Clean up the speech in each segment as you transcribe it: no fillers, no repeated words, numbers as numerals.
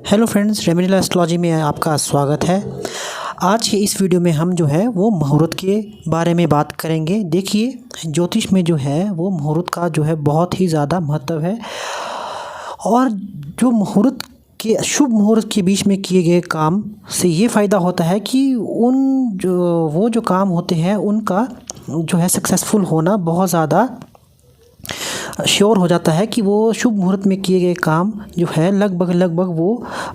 Hello friends, remedial astrology में आपका स्वागत है। आज के इस वीडियो में हम जो है वो मुहूर्त के बारे में बात करेंगे। देखिए, ज्योतिष में जो है वो मुहूर्त का जो है बहुत ही ज़्यादा महत्व है। और जो मुहूर्त के शुभ मुहूर्त के बीच में किए गए काम से ये फ़ायदा होता है कि वो जो काम होते हैं उनका जो है सक्सेसफुल होना बहुत ज़्यादा श्योर हो जाता है कि वो शुभ मुहूर्त में किए गए काम जो है लगभग वो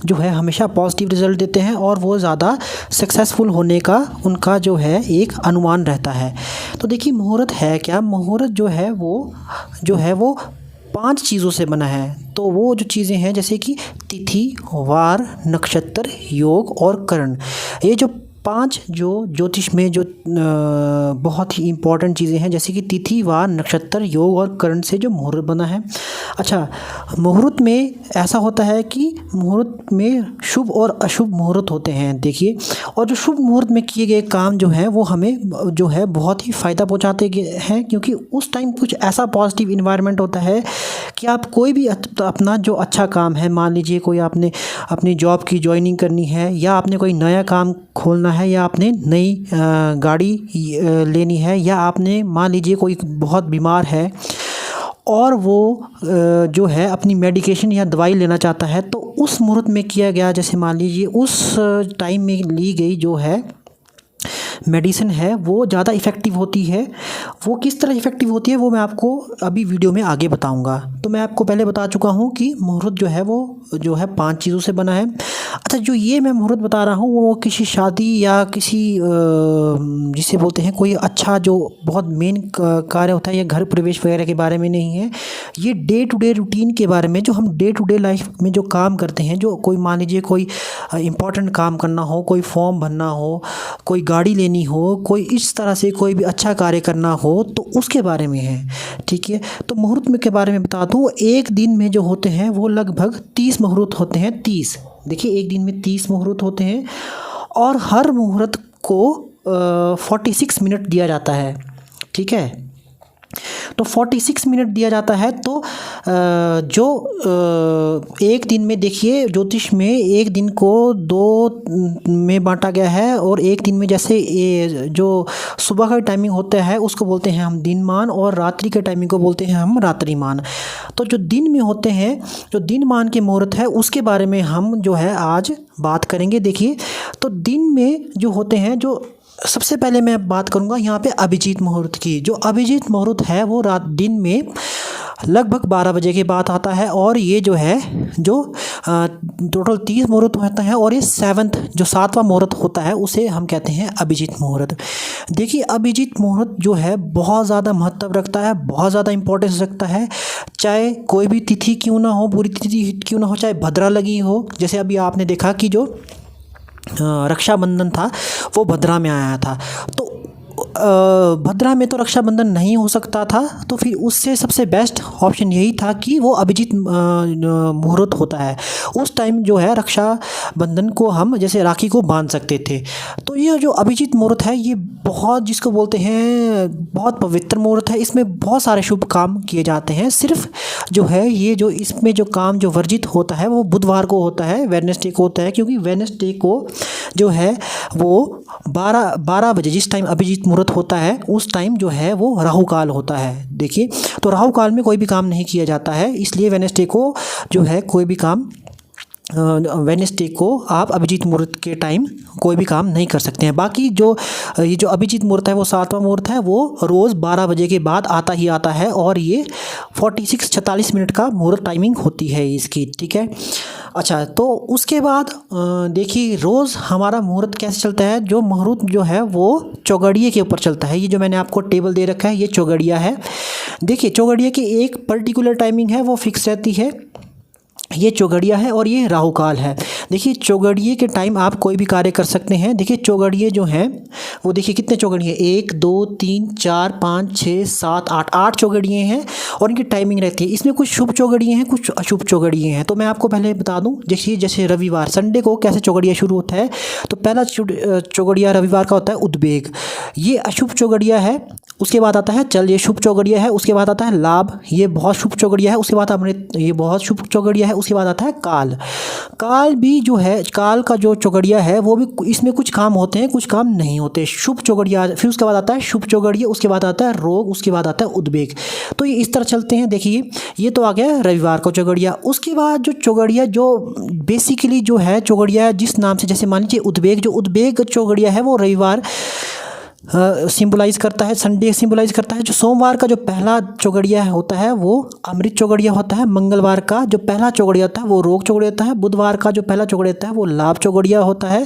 जो है हमेशा पॉजिटिव रिजल्ट देते हैं और वो ज़्यादा सक्सेसफुल होने का उनका जो है एक अनुमान रहता है। तो देखिए, मुहूर्त है क्या? मुहूर्त जो है वो 5 चीज़ों से बना है। तो वो जो चीज़ें हैं जैसे कि तिथि, वार, नक्षत्र, योग और करण। ये जो 5 जो ज्योतिष में जो बहुत ही इम्पॉर्टेंट चीज़ें हैं जैसे कि तिथि, वार, नक्षत्र, योग और करण से जो मुहूर्त बना है। अच्छा, मुहूर्त में ऐसा होता है कि मुहूर्त में शुभ और अशुभ मुहूर्त होते हैं। देखिए, और जो शुभ मुहूर्त में किए गए काम जो हैं वो हमें जो है बहुत ही फ़ायदा पहुंचाते हैं, क्योंकि उस टाइम कुछ ऐसा पॉजिटिव इन्वायरमेंट होता है कि आप कोई भी अपना जो अच्छा काम है, मान लीजिए कोई आपने अपनी जॉब की ज्वाइनिंग करनी है या आपने कोई नया काम खोलना है या आपने नई गाड़ी लेनी है या आपने मान लीजिए कोई बहुत बीमार है और वो जो है अपनी मेडिकेशन या दवाई लेना चाहता है, तो उस मुहूर्त में किया गया, जैसे मान लीजिए उस टाइम में ली गई जो है मेडिसिन है वो ज़्यादा इफ़ेक्टिव होती है। वो किस तरह इफ़ेक्टिव होती है वो मैं आपको अभी वीडियो में आगे बताऊंगा। तो मैं आपको पहले बता चुका हूँ कि मुहूर्त जो है वो जो है 5 चीज़ों से बना है। अच्छा, जो ये मैं मुहूर्त बता रहा हूँ वो किसी शादी या किसी जिसे बोलते हैं कोई अच्छा जो बहुत मेन कार्य होता है या घर प्रवेश वगैरह के बारे में नहीं है। ये डे टू डे रूटीन के बारे में, जो हम डे टू डे लाइफ में जो काम करते हैं, जो कोई मान लीजिए कोई इम्पोर्टेंट काम करना हो, कोई फॉर्म भरना हो, कोई गाड़ी लेनी हो, कोई इस तरह से कोई भी अच्छा कार्य करना हो, तो उसके बारे में है। ठीक है, तो मुहूर्त में के बारे में बता दूँ, एक दिन में जो होते हैं वो लगभग 30 मुहूर्त होते हैं। 30, देखिए, एक दिन में 30 मुहूर्त होते हैं और हर मुहूर्त को 46 मिनट दिया जाता है। ठीक है, तो 46 मिनट दिया जाता है। तो जो एक दिन में, देखिए, ज्योतिष में एक दिन को 2 में बांटा गया है और एक दिन में जैसे ये जो सुबह का टाइमिंग होता है उसको बोलते हैं हम दिनमान और रात्रि के टाइमिंग को बोलते हैं हम रात्रिमान। तो जो दिन में होते हैं, जो दिनमान के मुहूर्त है उसके बारे में हम जो है आज बात करेंगे। देखिए, तो दिन में जो होते हैं, जो सबसे पहले मैं बात करूंगा यहाँ पे अभिजीत मुहूर्त की। जो अभिजीत मुहूर्त है वो दिन में लगभग 12 बजे के बाद आता है और ये जो है जो टोटल 30 मुहूर्त होता है और ये 7वां मुहूर्त होता है उसे हम कहते हैं अभिजीत मुहूर्त। देखिए, अभिजीत मुहूर्त जो है बहुत ज़्यादा महत्व रखता है, बहुत ज़्यादा इंपॉर्टेंस रखता है। चाहे कोई भी तिथि क्यों ना हो, बुरी तिथि क्यों ना हो, चाहे भद्रा लगी हो। जैसे अभी आपने देखा कि जो रक्षाबंधन था वो भद्रा में आया था, तो भद्रा में तो रक्षाबंधन नहीं हो सकता था, तो फिर उससे सबसे बेस्ट ऑप्शन यही था कि वो अभिजीत मुहूर्त होता है। उस टाइम जो है रक्षाबंधन को हम जैसे राखी को बांध सकते थे। तो ये जो अभिजीत मुहूर्त है ये बहुत, जिसको बोलते हैं, बहुत पवित्र मुहूर्त है। इसमें बहुत सारे शुभ काम किए जाते हैं। सिर्फ जो है ये जो इसमें जो काम जो वर्जित होता है वो बुधवार को होता है, वेडनेसडे को होता है, क्योंकि वेडनेसडे को जो है वो 12 बजे जिस टाइम अभिजीत मुहूर्त होता है उस टाइम जो है वो राहु काल होता है। देखिए, तो राहु काल में कोई भी काम नहीं किया जाता है, इसलिए वेडनेसडे को जो है कोई भी काम, वेडनेसडे को आप अभिजीत मुहूर्त के टाइम कोई भी काम नहीं कर सकते हैं। बाकी जो ये जो अभिजीत मुहूर्त है वो 7वां मुहूर्त है, वो रोज़ 12 बजे के बाद आता ही आता है और ये 46 मिनट का मुहूर्त टाइमिंग होती है इसकी। ठीक है, अच्छा, तो उसके बाद देखिए रोज़ हमारा मुहूर्त कैसे चलता है। जो मुहूर्त जो है वो चौगड़िए के ऊपर चलता है। ये जो मैंने आपको टेबल दे रखा है ये चौगड़िया है। देखिए, चौगड़िए की एक पर्टिकुलर टाइमिंग है, वो फिक्स रहती है। ये चौगड़िया है और ये राहु काल है। देखिए, चौगड़िए के टाइम आप कोई भी कार्य कर सकते हैं। देखिए, चौगड़िए जो हैं वो देखिए कितने चौगड़िए, 1 2 3 4 5 6 7 8 चौगड़िए हैं और इनकी टाइमिंग रहती है। इसमें कुछ शुभ चौगड़िए हैं, कुछ अशुभ चौगड़िए हैं। तो मैं आपको पहले बता दूं, जैसे रविवार, संडे को कैसे चौगड़िया शुरू होता है। तो पहला चौगड़िया रविवार का होता है उद्वेग, ये अशुभ चौगड़िया है। उसके बाद आता है चल, ये शुभ चौगड़िया है। उसके बाद आता है लाभ, ये बहुत शुभ चौगड़िया है। उसके बाद अमृत, ये बहुत शुभ चौगड़िया है। उसके बाद आता है काल। काल भी जो है, काल का जो चौगड़िया है वो भी, इसमें कुछ काम होते हैं कुछ काम नहीं होते। शुभ चौगड़िया, फिर उसके बाद आता है शुभ चौगड़िया, उसके बाद आता है रोग, उसके बाद आता है उद्वेग। तो ये इस तरह चलते हैं। देखिए ये तो आ गया रविवार का चौगड़िया। उसके बाद जो चौगड़िया जो बेसिकली जो है चौगड़िया जिस नाम से, जैसे मान लीजिए उद्वेग, जो उद्वेग चौगड़िया है वो रविवार सिंबलाइज करता है, संडे सिंबलाइज करता है। जो सोमवार का जो पहला चौगड़िया होता है वो अमृत चौगड़िया होता है। मंगलवार का जो पहला चौगड़िया होता है वो रोग चौगड़िया होता है। बुधवार का जो पहला चौगड़िया होता है वो लाभ चौगड़िया होता है।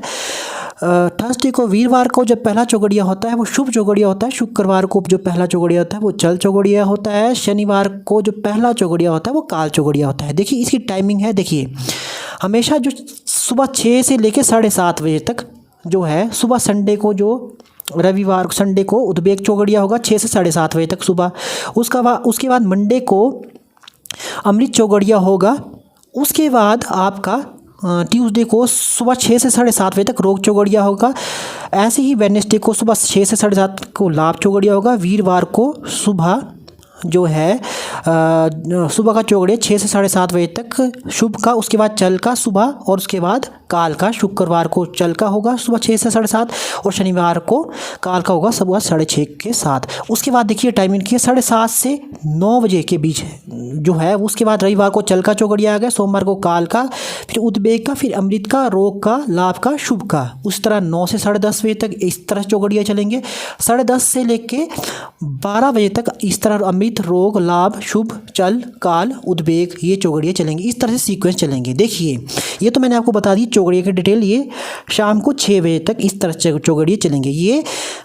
थर्सडे को, वीरवार को जो पहला चौगड़िया होता है वो शुभ चौगड़िया होता है। शुक्रवार को जो पहला चौगड़िया होता है वो चल चौगड़िया होता है। शनिवार को जो पहला चौगड़िया होता है वो काल चौगड़िया होता है। देखिए इसकी टाइमिंग है, देखिए हमेशा जो सुबह 6 से लेकर 7:30 बजे तक जो है, सुबह संडे को जो रविवार संडे को उद्वेग चौगड़िया होगा 6 से 7:30 बजे तक सुबह। उसके बाद मंडे को अमृत चौगड़िया होगा। उसके बाद आपका ट्यूसडे को सुबह 6 से 7:30 बजे तक रोग चौगड़िया होगा। ऐसे ही वेडनेसडे को सुबह 6 से 7:30 को लाभ चौगड़िया होगा। वीरवार को सुबह जो है सुबह का चौगड़िया 6 से 7:30 बजे तक शुभ का, उसके बाद चल का सुबह, और उसके बाद काल का। शुक्रवार को चल का होगा सुबह 6 से 7:30, और शनिवार को काल का होगा सुबह 6:30 के 7। उसके बाद देखिए टाइमिंग की 7:30 से 9 बजे के बीच जो है। उसके बाद रविवार को चल का चौगड़िया आ गया, सोमवार को काल का, फिर उद्वेग का, फिर अमृत का, रोग का, लाभ का, शुभ का। उस तरह 9 से 10:30 बजे तक इस तरह चौगड़िया चलेंगे। 10:30 से लेके 12 बजे तक इस तरह अमृत, रोग, लाभ, शुभ, चल, काल, उद्वेग, ये चौगड़िया चलेंगे। इस तरह से सीक्वेंस चलेंगे। देखिए ये तो मैंने आपको बता दी चौगड़िया की डिटेल। ये शाम को 6 बजे तक इस तरह चौगड़िए चलेंगे। ये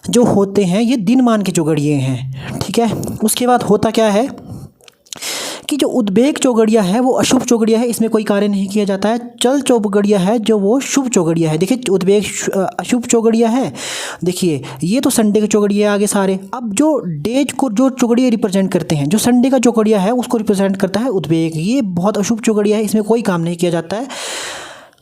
जो होते हैं ये दिन मान के चौगड़िए हैं, ठीक है। उसके बाद होता क्या है कि जो उद्वेग चौगड़िया है वो अशुभ चौगड़िया है, इसमें कोई कार्य नहीं किया जाता है। चल चौगड़िया है जो वो शुभ चौगड़िया है। देखिए उद्वेग अशुभ चौगड़िया है। देखिए ये तो संडे के चौगड़िया आगे सारे। अब जो डेज को जो चौगड़िया रिप्रेजेंट करते हैं, जो संडे का चौगड़िया है उसको रिप्रेजेंट करता है उद्वेग। ये बहुत अशुभ चौगड़िया है, इसमें कोई काम नहीं किया जाता है।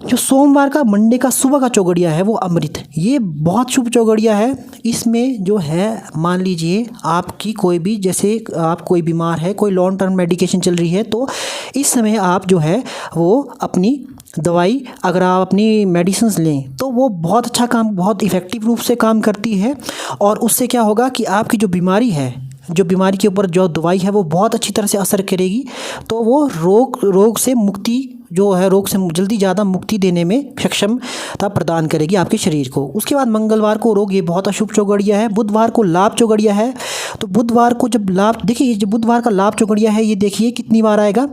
जो सोमवार का, मंडे का सुबह का चौगड़िया है वो अमृत, ये बहुत शुभ चौगड़िया है। इसमें जो है मान लीजिए आपकी कोई भी, जैसे आप कोई बीमार है, कोई लॉन्ग टर्म मेडिकेशन चल रही है, तो इस समय आप जो है वो अपनी दवाई, अगर आप अपनी मेडिसिन्स लें तो वो बहुत अच्छा काम, बहुत इफ़ेक्टिव रूप से काम करती है। और उससे क्या होगा कि आपकी जो बीमारी है, जो बीमारी के ऊपर जो दवाई है वो बहुत अच्छी तरह से असर करेगी। तो वो रोग से मुक्ति जो है, रोग से जल्दी ज़्यादा मुक्ति देने में सक्षमता प्रदान करेगी आपके शरीर को। उसके बाद मंगलवार को रोग, ये बहुत अशुभ चौगड़िया है। बुधवार को लाभ चौगड़िया है। तो बुधवार को जब लाभ, देखिए जो बुधवार का लाभ चौगड़िया है ये देखिए कितनी बार आएगा,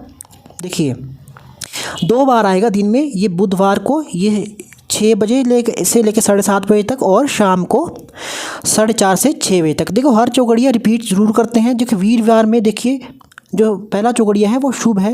देखिए 2 बार आएगा दिन में। ये बुधवार को ये 6 बजे से लेकर 7:30 बजे तक, और शाम को 4:30 से 6 बजे तक। देखो हर चौगड़िया रिपीट जरूर करते हैं। देखिए वीरवार में देखिए जो पहला चौगड़िया है वो शुभ है।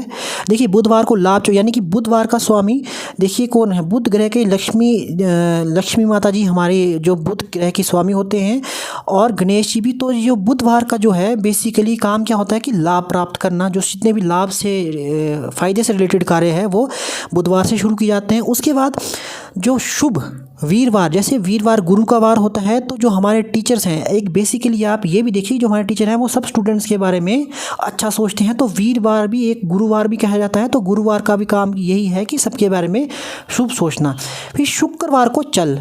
देखिए बुधवार को लाभ, यानी कि बुधवार का स्वामी देखिए कौन है, बुध ग्रह के लक्ष्मी माता जी हमारे जो बुध ग्रह के स्वामी होते हैं, और गणेश जी भी। तो जो बुधवार का जो है बेसिकली काम क्या होता है कि लाभ प्राप्त करना, जो जितने भी लाभ से फ़ायदे से रिलेटेड कार्य है वो बुधवार से शुरू किए जाते हैं। उसके बाद जो शुभ वीरवार, जैसे वीरवार गुरु का वार होता है, तो जो हमारे टीचर्स हैं, एक बेसिकली आप ये भी देखिए जो हमारे टीचर हैं वो सब स्टूडेंट्स के बारे में अच्छा सोचते हैं, तो वीरवार भी एक गुरुवार भी कहा जाता है। तो गुरुवार का भी काम यही है कि सबके बारे में शुभ सोचना। फिर शुक्रवार को चल,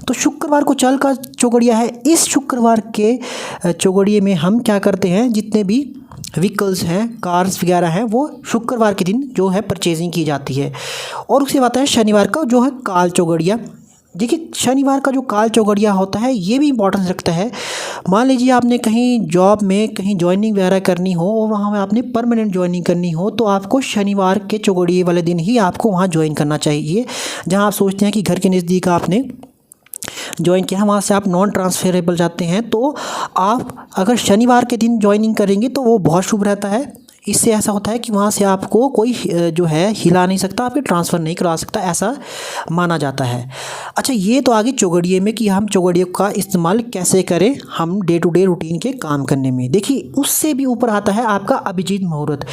तो शुक्रवार को चल का चौगड़िया है। इस शुक्रवार के चौगड़िए में हम क्या करते हैं, जितने भी व्हीकल्स हैं, कार्स वगैरह हैं, वो शुक्रवार के दिन जो है परचेजिंग की जाती है। और उसके बाद है शनिवार का जो है काल चौगड़िया। देखिए शनिवार का जो काल चौगड़िया होता है ये भी इम्पोर्टेंस रखता है। मान लीजिए आपने कहीं जॉब में कहीं ज्वाइनिंग वगैरह करनी हो और वहाँ में आपने परमानेंट ज्वाइनिंग करनी हो, तो आपको शनिवार के चौगड़िए वाले दिन ही आपको वहाँ ज्वाइन करना चाहिए। जहाँ आप सोचते हैं कि घर के नज़दीक आपने ज्वाइन किया, वहाँ से आप नॉन ट्रांसफरेबल जाते हैं, तो आप अगर शनिवार के दिन ज्वाइनिंग करेंगे तो वो बहुत शुभ रहता है। इससे ऐसा होता है कि वहाँ से आपको कोई जो है हिला नहीं सकता, आपके ट्रांसफ़र नहीं करा सकता, ऐसा माना जाता है। अच्छा ये तो आगे चौगड़िए में कि हम चौगड़िए का इस्तेमाल कैसे करें हम डे टू डे रूटीन के काम करने में। देखिए उससे भी ऊपर आता है आपका अभिजीत मुहूर्त।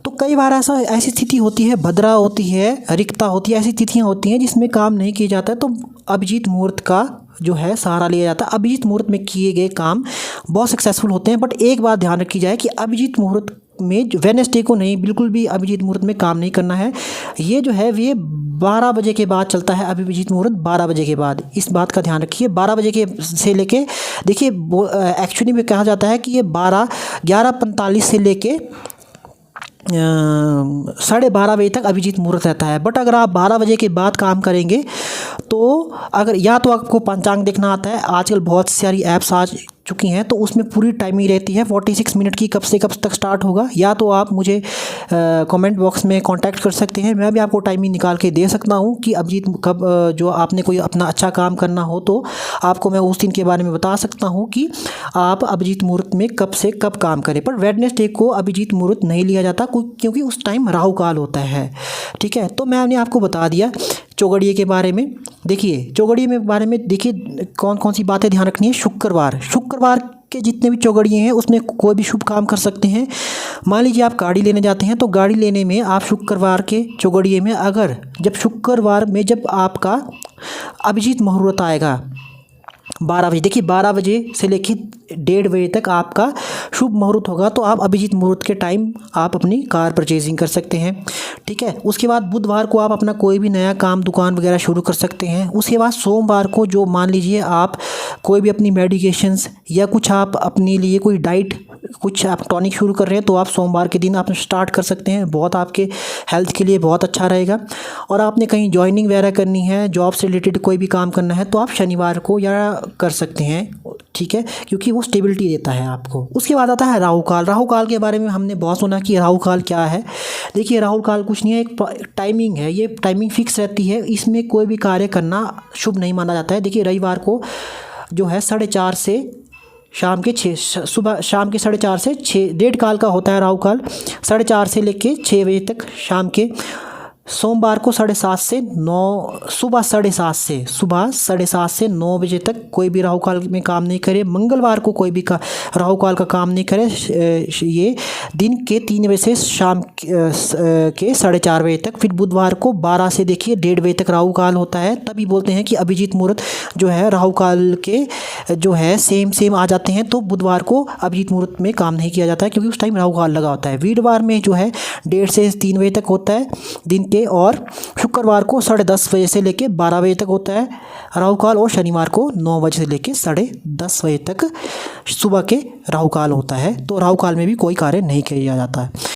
तो कई बार ऐसी स्थिति होती है, भद्रा होती है, रिक्ता होती है, ऐसी तिथियाँ होती हैं जिसमें काम नहीं किया जाता है, तो अभिजीत मुहूर्त का जो है सहारा लिया जाता है। अभिजीत मुहूर्त में किए गए काम बहुत सक्सेसफुल होते हैं। बट एक बात ध्यान रखी जाए कि अभिजीत मुहूर्त में वेडनेसडे को नहीं, बिल्कुल भी अभिजीत मुहूर्त में काम नहीं करना है। ये जो है ये 12 बजे के बाद चलता है, अभिजीत मुहूर्त 12 बजे के बाद, इस बात का ध्यान रखिए। 12 बजे के से लेके देखिए एक्चुअली में कहा जाता है कि ये 11:45 से लेके 12:30 बजे तक अभिजीत मुहूर्त रहता है। बट अगर आप 12 बजे के बाद काम करेंगे तो अगर या तो आपको पंचांग देखना आता है, आजकल बहुत सारी ऐप्स आ चुकी हैं तो उसमें पूरी टाइमिंग रहती है 46 मिनट की, कब से कब तक स्टार्ट होगा, या तो आप मुझे कमेंट बॉक्स में कांटेक्ट कर सकते हैं, मैं भी आपको टाइमिंग निकाल के दे सकता हूं कि अभिजीत कब जो आपने कोई अपना अच्छा काम करना हो तो आपको मैं उस दिन के बारे में बता सकता हूं कि आप अभिजीत मुहूर्त में कब से कब काम करें। पर वेडनेसडे को अभिजीत मुहूर्त नहीं लिया जाता क्योंकि उस टाइम राहु काल होता है। ठीक है, तो मैंने आपको बता दिया चौगड़िए के बारे में। देखिए चौगड़िए में बारे में देखिए कौन कौन सी बातें ध्यान रखनी है। शुक्रवार के जितने भी चौगड़िए हैं उसमें कोई भी शुभ काम कर सकते हैं। मान लीजिए आप गाड़ी लेने जाते हैं तो गाड़ी लेने में आप शुक्रवार के चौगड़िए में अगर जब शुक्रवार में जब आपका अभिजीत मुहूर्त आएगा 12 बजे, देखिए 12 बजे से लेकर 1:30 बजे तक आपका शुभ मुहूर्त होगा, तो आप अभिजीत मुहूर्त के टाइम आप अपनी कार परचेजिंग कर सकते हैं। ठीक है, उसके बाद बुधवार को आप अपना कोई भी नया काम दुकान वगैरह शुरू कर सकते हैं। उसके बाद सोमवार को जो मान लीजिए आप कोई भी अपनी मेडिकेशंस या कुछ आप अपने लिए कोई डाइट कुछ आप टॉनिक शुरू कर रहे हैं तो आप सोमवार के दिन आप स्टार्ट कर सकते हैं, बहुत आपके हेल्थ के लिए बहुत अच्छा रहेगा। और आपने कहीं ज्वाइनिंग वगैरह करनी है, जॉब से रिलेटेड कोई भी काम करना है तो आप शनिवार को या कर सकते हैं। ठीक है, क्योंकि वो स्टेबिलिटी देता है आपको। उसके बाद आता है राहु काल। राहु काल के बारे में हमने बहुत सुना कि राहु काल क्या है। देखिए राहु काल कुछ नहीं है, एक टाइमिंग है, ये टाइमिंग फिक्स रहती है, इसमें कोई भी कार्य करना शुभ नहीं माना जाता है। देखिए रविवार को जो है 4:30 से शाम के 6 सुबह शाम के 4:30 से 6 1:30 काल का होता है राहु काल, 4:30 से लेके 6 बजे तक शाम के। सोमवार को 7:30 से 9 सुबह 7:30 से 9 बजे तक कोई भी राहु काल में काम नहीं करे। मंगलवार को कोई भी राहु काल का काम नहीं करे, ये दिन के 3 बजे से शाम के 4:30 बजे तक। फिर बुधवार को 12 से देखिए 1:30 बजे तक राहु काल होता है, तभी बोलते हैं कि अभिजीत मुहूर्त जो है राहु काल के जो है सेम आ जाते हैं, तो बुधवार को अभिजीत मुहूर्त में काम नहीं किया जाता है क्योंकि उस टाइम राहु काल लगा होता है। वीरवार में जो है 1:30 से 3 बजे तक होता है दिन के, और शुक्रवार को 10:30 बजे से लेकर 12 बजे तक होता है राहु काल, और शनिवार को 9 बजे से लेकर 10:30 बजे तक सुबह के राहु काल होता है। तो राहु काल में भी कोई कार्य नहीं किया जाता है।